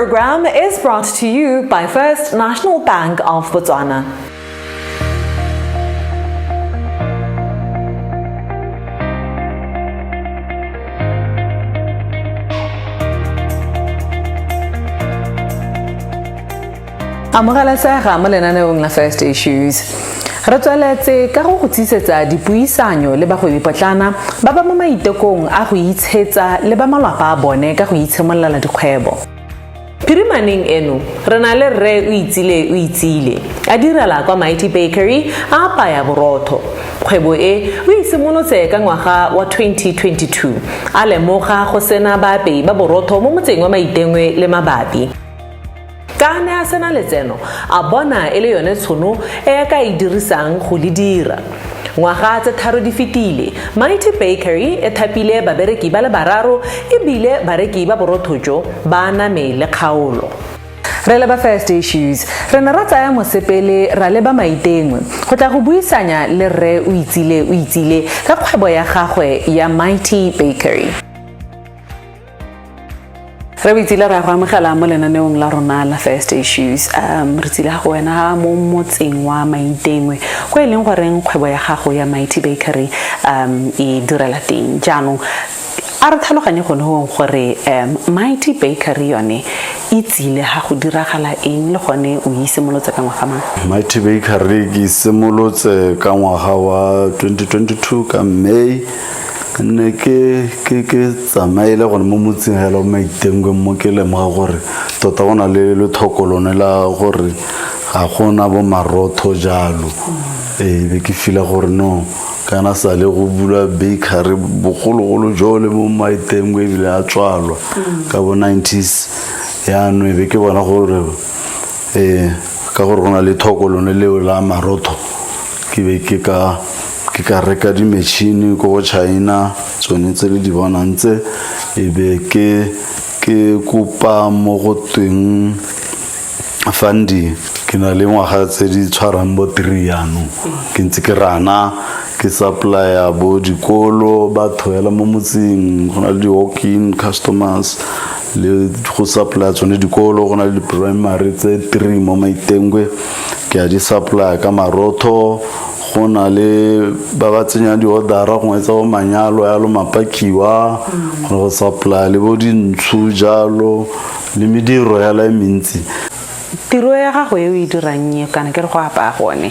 program is brought to you by First National Bank of Botswana. Amogelasega mo lenaneong la First Issues. Re tsweletse ka go tlisetsa dipuisanyo le bagwebipotlana ba ba mo maitekong a go itshetsa le ba malapa a bone ka go itshimololela dikgwebo. Phirimaneng eno re na le rre o itsile a direla kwa Maity Bakery a apaya borotho. Kgwebo e o isimolotse ka ngwaga wa 2022 a lemoga go sena baapei ba borotho mo motseng wa Maitengwe le mabapi. Ka ne a sena letseno a bona e le yone tshono e ka e dirisang go le dira. Ngwaga tse tharo di fetile, Maity Bakery e thapile babereki ba le bararo e bile bareki ba borotho jo ba name le kgaolo. Re le ba First Issues re ne ra tsaya mosepele ra le ba Maitengwe go tla go buisanya le rre o itsile ka kgwebo ya gagwe ya Maity Bakery. Re bitsile ra go amogela mo lenaneong la rona la First Issues. Re tsile go wena mo motseng wa Maitengwe go eleng goreng kgwebo ya gago ya Maity Bakery e direla teng. Jaanong a re tlhaloganye go no gore Maity Bakery yone e tsile ga go diragala eng le gone o isimolotse ka ngwaga mang? Maity Bakery ke isimolotse ka ngwaga wa 2022 ka May. Ne ke tsamaile gone mo motseng hela Maitengwe mo ke lemoga gore tota gona le lethokolone la gore ga gona bo marotho jalo be ke fila gore no kana sa le go bula bakery bogologolo jole mo Maitengwe ebile a tswalwa ka bo 90s ya no be ke bona gore ka gore gona le thokolone leo la marotho ke be ke ka reka di machine go China tsone tse le di bonantse e be ke kopa mo go tweng Fnbb ke na le ngwaga tse di tshwarang bo 3 yano ke ntse ke rana ke supplier bo dikolo ba thoela mo motseng gona le di walk-in customers le go supply tsone dikolo gona le primary tse 3 mo Maitengwe ke a di supply ka marotho gona le ba ba tsenya di order go etsa go manyalo ya lo mapakiwa go supply le bo dintshu jalo le mediro ya la mentsi. Tiro ya gago e o e dirang kana ke re go apa gone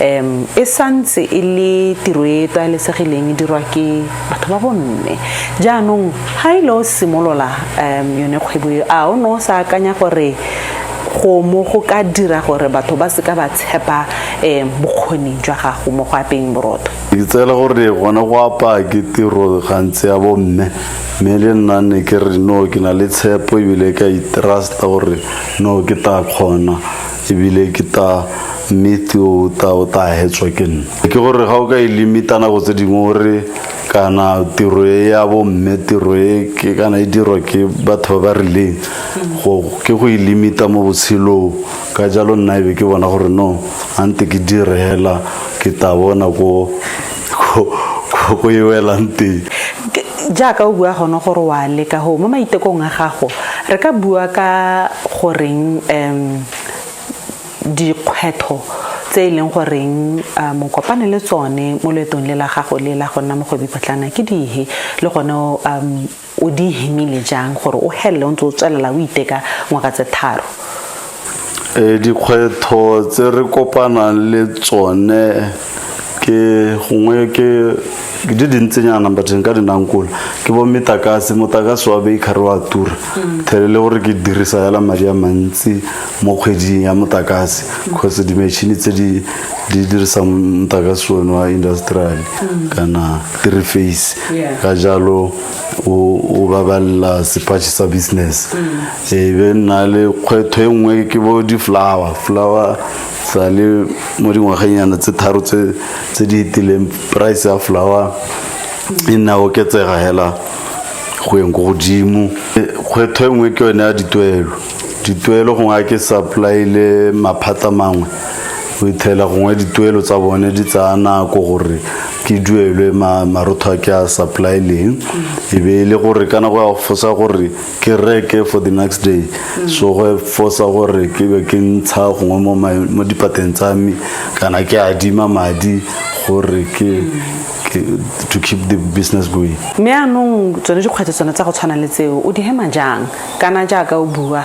e santse e le tiro e tlwaelesegileng e dirwa ke batho ba bonne. Jaanong ha ile o simolola yone kgwebo a o no sa akanya gore go mo go ka dira gore batho ba se ka ba tshepa bokgoni jwa gago mo go apeng borotho? Ke tsela gore gona go apa ke tiro gantse ya bomme me le nna ne ke re no ke na le tshepo ebile ka trust gore no ke ta khona ebile ke ta meet o ta hetswa ke nna ke gore ga o ka ilimitana go tse dingwe gore kana tiro ya bomme tiro e ke kana e dirwa ke batho ba rileng ke go ilimita mo botshelo ka jalo nna be ke bona gore no ante ke direla ke ta bona go iwelante jaaka o bua gone gore wa le ka go mo maitekong a gago re ka bua ka goreng dikgwetho tse leng goreng mo kopane le tsone mo letong le la gago le la gona mo go bipotlana ke dihe le gone o di himile jang gore o helle o ntse o tswelela o iteka ngwaga tse tharo? Dikgwetho tse re kopana le tsone ke gongwe ke di dintsenyana bateng ka dinangkola ke bo motakase wa bakery wa tura thelele gore ke dirisa yala madi a mantsi mo kgweding ya motakase because di machine tse di dirisa motakase wa industrial kana 3 phase ka jalo o baballa sepatch sa business be nna le kgwetho e nngwe ke bo di flower sa le mo dingwaganyana tse tharo tse di itileng price ya flower ina o ketsega hela go eng go godimo. Kgwetho engwe ke yone ya dituelo go nga ke supply le maphata mangwe o ithela gongwe dituelo tsa bone di tsaya nako gore ke duelwe marotho ke a supply leng e be le gore kana go a fosa gore ke reke for the next day so go fosa gore ke be ke ntsha gongwe mo dipateng tsa me kana ke adima madi gore ke to keep the business going. Me anong tsone dikgwetlho tsone tsa go tshwana le tseo o di hema jang kana jaaka o bua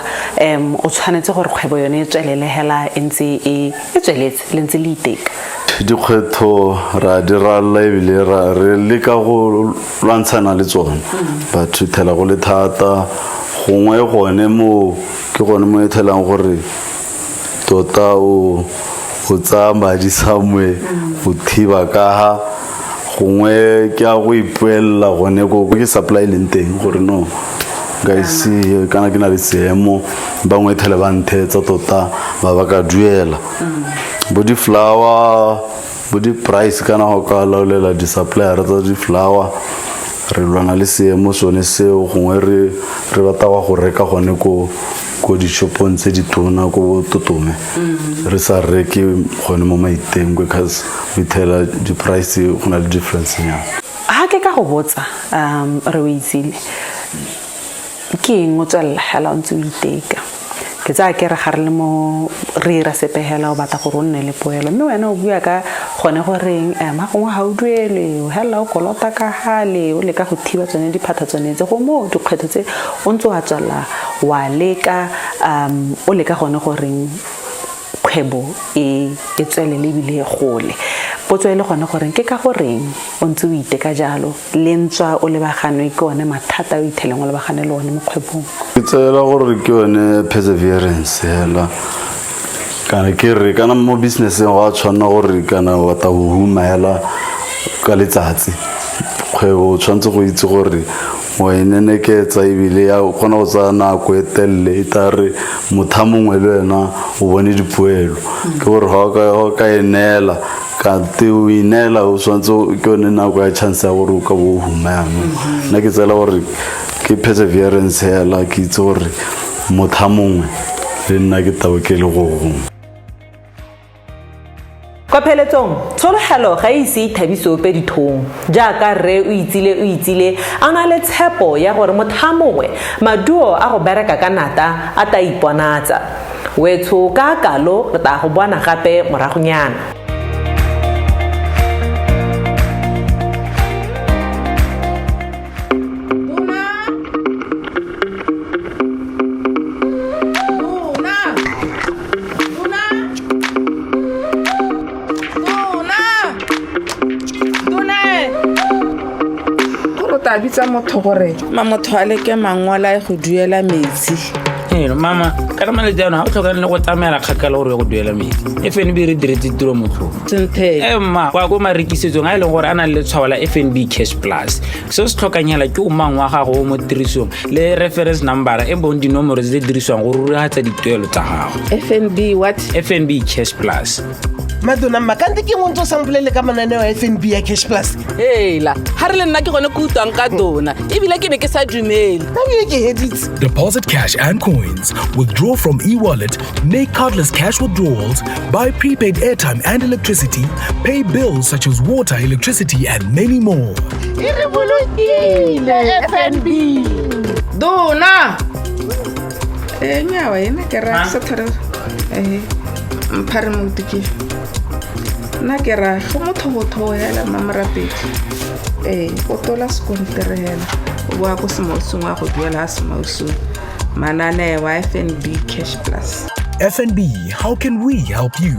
o tshwanetse gore kgwebo yone e tswelele hela ntse e tsweletse le ntse le iteka dikgwetlho ra dirala ebile re le ka go lwantshana le tsone batho thela go le thata gongwe gone mo ke gone mo ethelang gore tota o tsa madi samwe o thiba ka ha gongwe ke a go ipuella gone go ke supply leng teng gore no guys kana ke na le seemo bangwe thele ba nthetsa tota ba ba ka duela bo di flower bo di price kana go ka laolela di supplier tsa di flower re lwana le seemo sone seo gongwe re batla go reka gone ko di shopong tse di tona ko totome re sa reke gone mo Maiteng because we tell the price go na le difference nya ha ke ka go botsa re o itsile ke eng o tswela hela ntse o iteka ke tsa ke re gare le mo re ra sepehela o batla go ronne le poelo mme wena o bua ka gone go reng ma gongwe ha o duele o hela o kolota ka hale o le ka go thiba tsone diphatha tsone tse go mo dikgwetho tse o ntse wa tswala wa leka o le ka gone go reng kgwebo e tswelele bile gole potso ile gone go reng ke ka go reng o ntse o iteka jalo le ntswa o lebaganwe ke one mathata o itheleng o lebagane le one mo kgwebong ke tsela gore ke yone perseverance hela kana ke re kana mo business go a tshwana gore kana wa ta go huma hela ka letsatsi kgwebo o tshwantse go itse gore wa inene ke tsa ibile ya gona go tsana go etelle itare mothamongwe le wena o bone dipoelo ke gore ga ka enela ka te o inela o tshwantse ke yone nako ya chance ya gore o ka bo huma yana nna ke tsela gore ke perseverance hela ke itse gore mothamongwe le nna ke tabo ke le go huma kwa pheletsong tshologelo ga ise ithabiso pe dithong jaaka re o itsile a na le tshepo ya gore mothamongwe maduo a go bereka ka nata a ta iponatsa wetso ka kalo re ta go bona gape moragonyana ta bitsa motho gore motho a leke mangwala e go duela metsi mama ka re male jana ha o tlhokana le go tsamela kgakala gore go duela metsi Fnbb re diretse tiro motho senthe ma kwa go marekisetsong a ile gore ana le tshwala Fnbb cash plus so se tlhokanyela ke o mangwa gago mo tirisong le reference number e bon dinomoro tse diriswang go ruragatsa dituelo tsa gago Fnbb what Fnbb cash plus Madonna makante ke ngontso samplele ka mananeo ya Fnbb ya cash plus la ha re le nna ke gone go utang ka dona ebile ke ne ke sa dumele Deposit cash and coins, withdraw from e-wallet, make cardless cash withdrawals, buy prepaid airtime and electricity, pay bills such as water, electricity and many more. Fnb dona nyawa ena ke ra sa thara mpare motiki na ke ra go motho hela mamarapedi o tola skontere hela o bua go semosong wa go duela semosong manane wa Fnb cash plus FNB, how can we help you?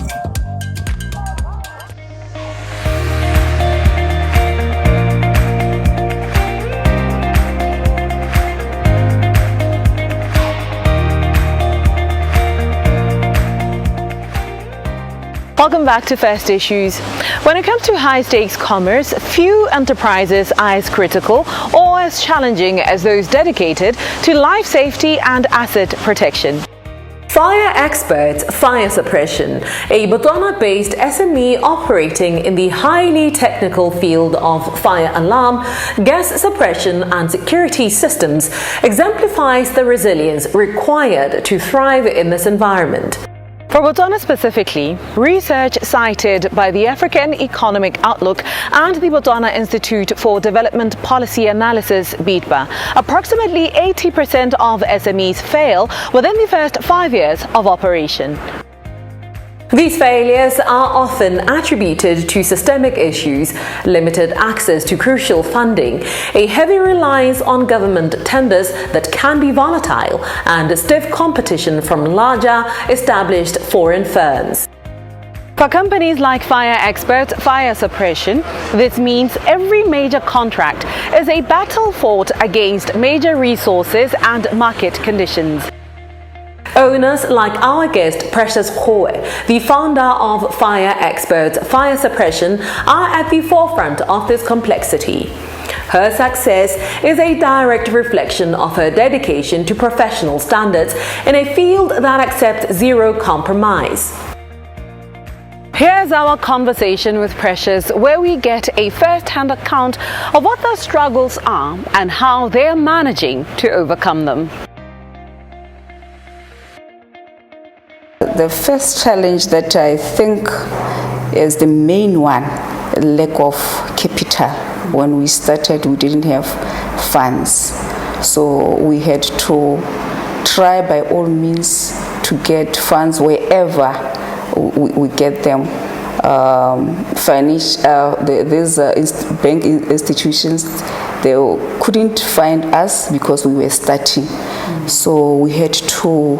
Welcome back to First Issues. When it comes to high-stakes commerce, few enterprises are as critical or as challenging as those dedicated to life safety and asset protection. Fire Experts Fire Suppression, a Botswana-based SME operating in the highly technical field of fire alarm, gas suppression and security systems, exemplifies the resilience required to thrive in this environment. For Botswana specifically, research cited by the African Economic Outlook and the Botswana Institute for Development Policy Analysis, BITPA, approximately 80% of SMEs fail within the first 5 years of operation. These failures are often attributed to systemic issues, limited access to crucial funding, a heavy reliance on government tenders that can be volatile, and stiff competition from larger, established foreign firms. For companies like Fire Experts Fire Suppression, this means every major contract is a battle fought against major resources and market conditions. Owners like our guest Precious Kgowe, the founder of Fire Experts Fire Suppression, are at the forefront of this complexity. Her success is a direct reflection of her dedication to professional standards in a field that accepts zero compromise. Here's our conversation with Precious, where we get a first-hand account of what their struggles are and how they are managing to overcome them. The first challenge that I think is the main one, lack of capital. When we started, we didn't have funds. So we had to try by all means to get funds wherever we get them. These bank institutions, they couldn't find us because we were starting. So we had to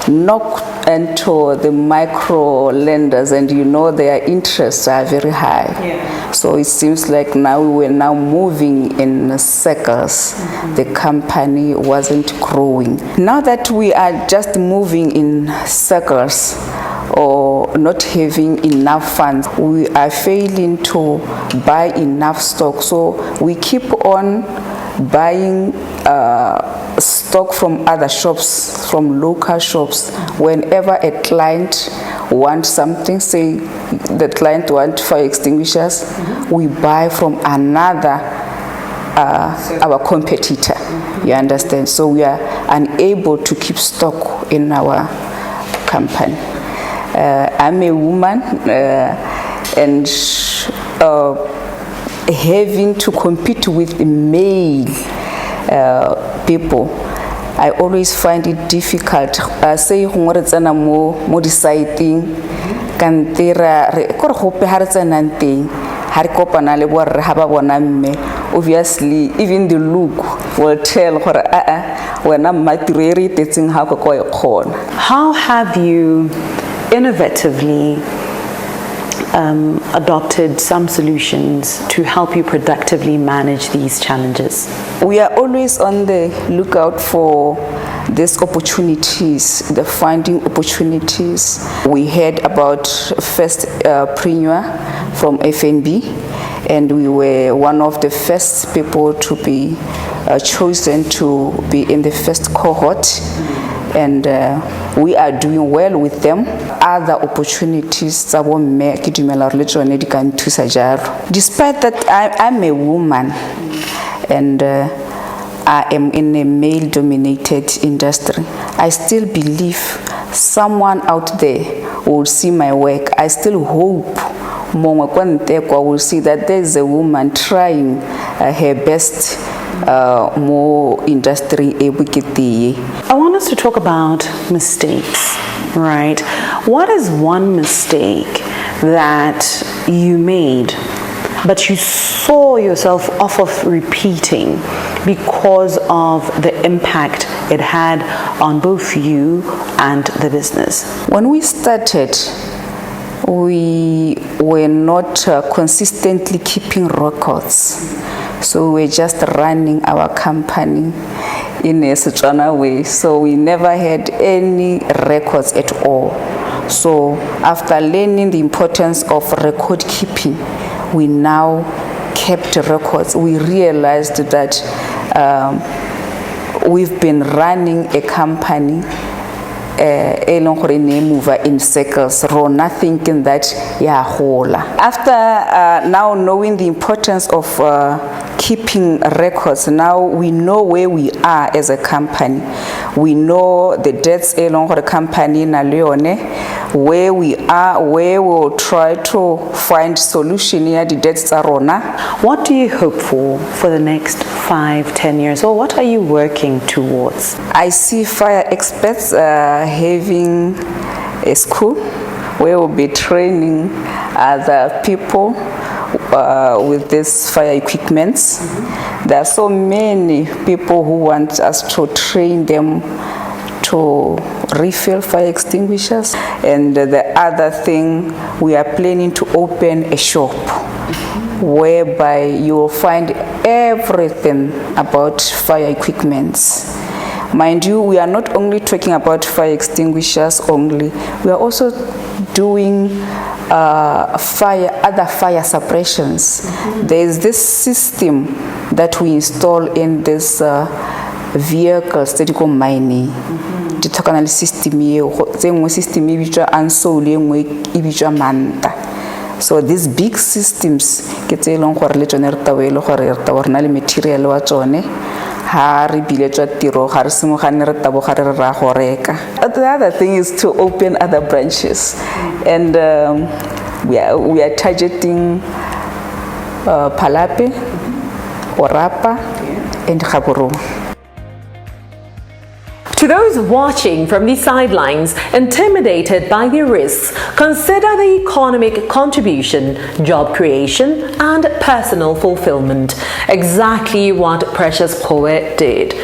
knock into the micro lenders, and you know their interests are very high. Yeah. So it seems like now we were now moving in circles. The company wasn't growing. Now that we are just moving in circles or not having enough funds, we are failing to buy enough stock. So we keep on buying stock from other shops, from local shops. Whenever a client wants something, say the client wants fire extinguishers, we buy from another, our competitor. You understand? So we are unable to keep stock in our company. I'm a woman and having to compete with male people, I always find it difficult. Say mo deciding kantira re kore gope ha re tsenang teng ha re kopana le bo re ha ba bona mme, obviously even the look will tell gore wena mmatiro re tetseng ha go e khona. How have you innovatively adopted some solutions to help you productively manage these challenges? We are always on the lookout for these opportunities, the finding opportunities. We heard about first preneur from Fnbb, and we were one of the first people to be chosen to be in the first cohort. And we are doing well with them. Other opportunities, despite that I'm a woman and I am in a male-dominated industry, I still believe someone out there will see my work. I still hope will see that there is a woman trying her best. More industry. I want us to talk about mistakes, right? What is one mistake that you made but you saw yourself off of repeating because of the impact it had on both you and the business? When we started, we were not consistently keeping records. So we were just running our company in a Setswana way. So we never had any records at all. So after learning the importance of record keeping, we now kept records. We realized that we've been running a company in circles, not thinking that after now knowing the importance of keeping records, now we know where we are as a company. We know the debts along the company na leone. where we are, where we'll try to find solution here the debts are on. What do you hope for the next 5-10 years, or what are you working towards? I see Fire Experts having a school where we'll be training other people with these fire equipments. There are so many people who want us to train them to refill fire extinguishers. And the other thing, we are planning to open a shop whereby you will find everything about fire equipments. Mind you, we are not only talking about fire extinguishers only, we are also doing other fire suppressions. There is this system that we install in this vehicles that you call Maity. The technical system system so these big systems get along for material the other thing is to open other branches, and we are targeting Palape, Orapa, and Kgowe. To those watching from the sidelines, intimidated by the risks, consider the economic contribution, job creation, and personal fulfillment. Exactly what Precious Kgowe did.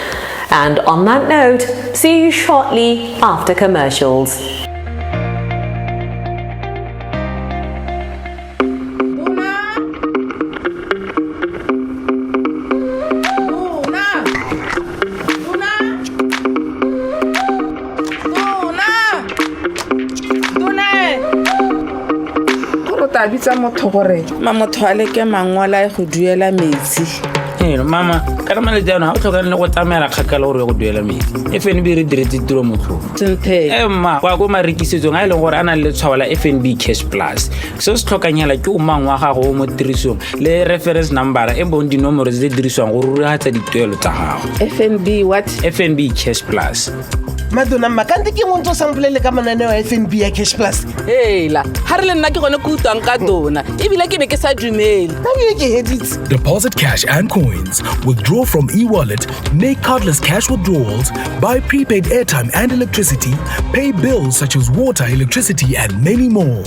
And on that note, see you shortly after commercials. bitsa motho gore motho a leke mangwala e go duela metsi. Mama, kana male jana o tlhoka le go tsamela kgakala gore go duela metsi. FNB re diretse tiro motho. Senthe. Ma kwa go marekisetsong a ile gore ana le tshwala Fnbb Cash Plus. Se se tlhokanyela ke o mang wa gago mo tirisong le reference number e bong dinomoro tse diriswang go ruratsa dituelo tsa gago. FNB what? Fnbb Cash Plus. Madonna makante ke montso sampolele ka mananeo ya FNB ya Cash Plus. Hela, ha re le nna ke gone go utlwang ka dona. Ebile ke be ke sa dumele. Deposit cash and coins, withdraw from e-wallet, make cardless cash withdrawals, buy prepaid airtime and electricity, pay bills such as water, electricity, and many more.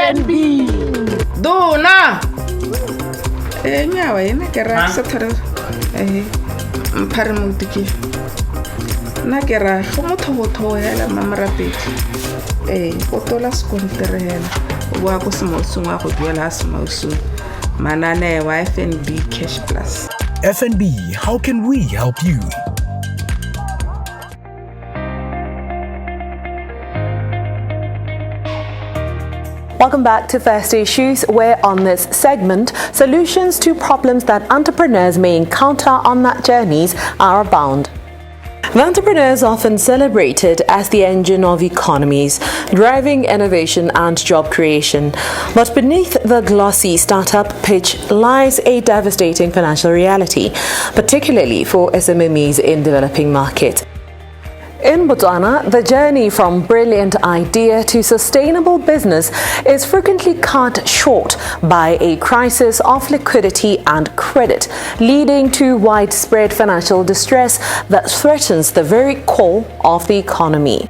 FNB. Dona. Nyawa ene ke ra sa thare. Mpare mo tiki. Na ke ra go motho hela mamarapedi. O tola skontere hela. O wa go semosong wa go duela semosong. Manane wa FNB Cash Plus. FNB, how can we help you? Welcome back to First Issues, where on this segment, solutions to problems that entrepreneurs may encounter on their journeys are abound. The entrepreneurs often celebrated as the engine of economies, driving innovation and job creation. But beneath the glossy startup pitch lies a devastating financial reality, particularly for SMMEs in developing markets. In Botswana, the journey from brilliant idea to sustainable business is frequently cut short by a crisis of liquidity and credit, leading to widespread financial distress that threatens the very core of the economy.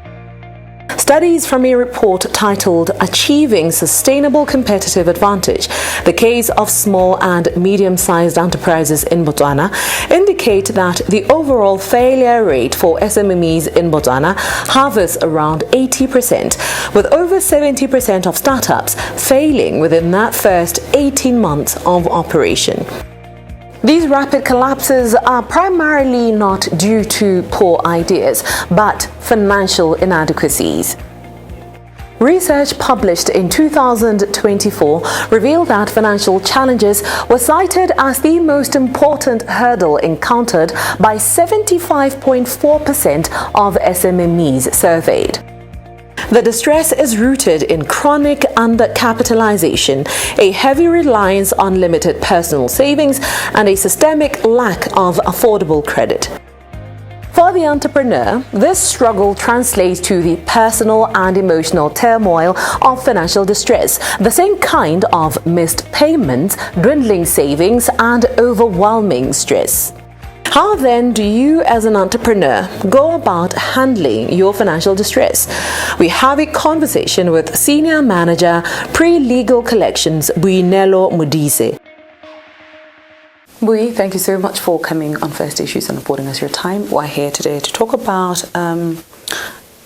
Studies from a report titled Achieving Sustainable Competitive Advantage, the case of small and medium-sized enterprises in Botswana, indicate that the overall failure rate for SMMEs in Botswana hovers around 80%, with over 70% of startups failing within that first 18 months of operation. These rapid collapses are primarily not due to poor ideas, but financial inadequacies. Research published in 2024 revealed that financial challenges were cited as the most important hurdle encountered by 75.4% of SMMEs surveyed. The distress is rooted in chronic undercapitalization, a heavy reliance on limited personal savings, and a systemic lack of affordable credit. For the the entrepreneur, this struggle translates to the personal and emotional turmoil of financial distress, the same kind of missed payments, dwindling savings, and overwhelming stress. How then do you as an entrepreneur go about handling your financial distress? We have a conversation with Senior Manager, Pre-Legal Collections, Boineelo Modise. Bui, thank you so much for coming on First Issues and affording us your time. We're here today to talk about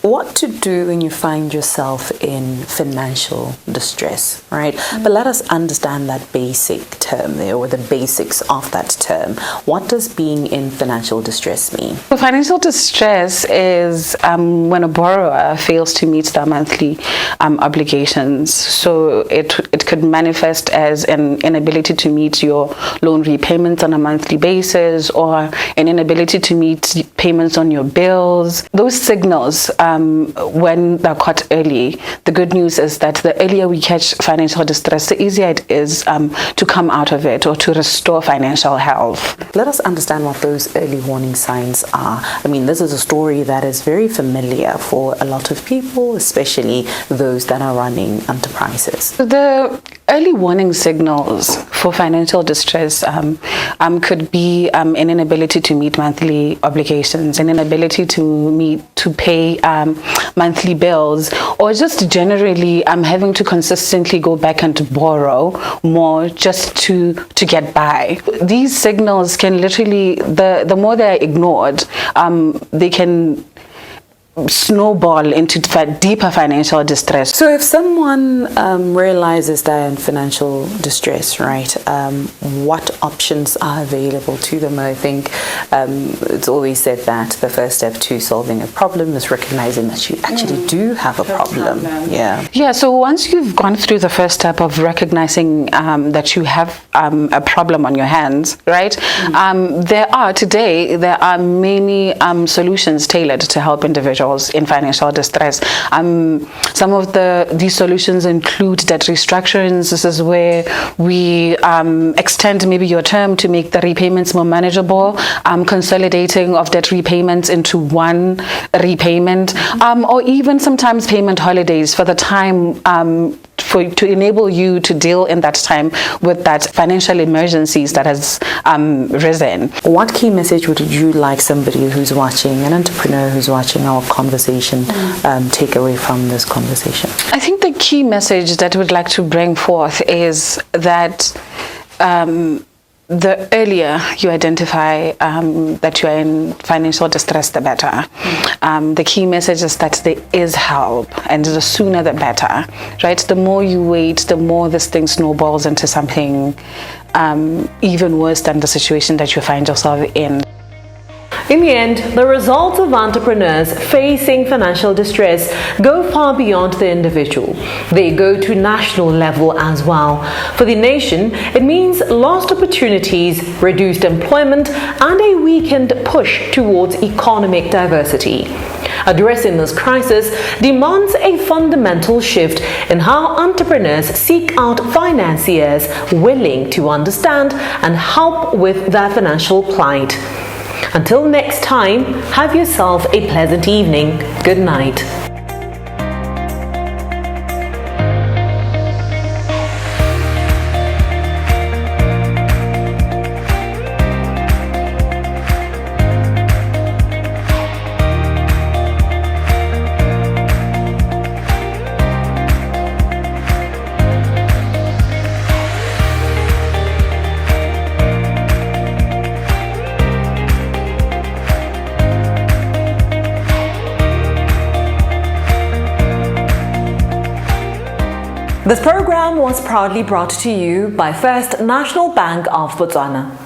what to do when you find yourself in financial distress, right? But let us understand that basic term there, or the basics of that term. What does being in financial distress mean? So financial distress is when a borrower fails to meet their monthly obligations. So it could manifest as an inability to meet your loan repayments on a monthly basis, or an inability to meet payments on your bills. Those signals, when they're caught early, the good news is that the earlier we catch financial distress, the easier it is to come out of it or to restore financial health. Let us understand what those early warning signs are. I mean, this is a story that is very familiar for a lot of people, especially those that are running enterprises. The early warning signals for financial distress could be an inability to meet monthly obligations, an inability to pay monthly bills, or just generally having to consistently go back and borrow more just to get by. These signals can literally, the more they're ignored, they can snowball into deeper financial distress. So if someone realizes they're in financial distress, right, what options are available to them? I think it's always said that the first step to solving a problem is recognizing that you actually do have a problem. Yeah, so once you've gone through the first step of recognizing that you have a problem on your hands, right, there are many solutions tailored to help individuals in financial distress. Some of these solutions include debt restructurings. This is where we extend maybe your term to make the repayments more manageable, consolidating of debt repayments into one repayment, or even sometimes payment holidays for the time to enable you to deal in that time with that financial emergencies that has risen. What key message would you like somebody who's watching, an entrepreneur who's watching our conversation, take away from this conversation? I think the key message that we'd like to bring forth is that the earlier you identify that you are in financial distress, the better. The key message is that there is help, and the sooner the better, right? The more you wait, the more this thing snowballs into something even worse than the situation that you find yourself in. In the end, the results of entrepreneurs facing financial distress go far beyond the individual. They go to national level as well. For the nation, it means lost opportunities, reduced employment, and a weakened push towards economic diversity. Addressing this crisis demands a fundamental shift in how entrepreneurs seek out financiers willing to understand and help with their financial plight. Until next time, have yourself a pleasant evening. Good night. This program was proudly brought to you by First National Bank of Botswana.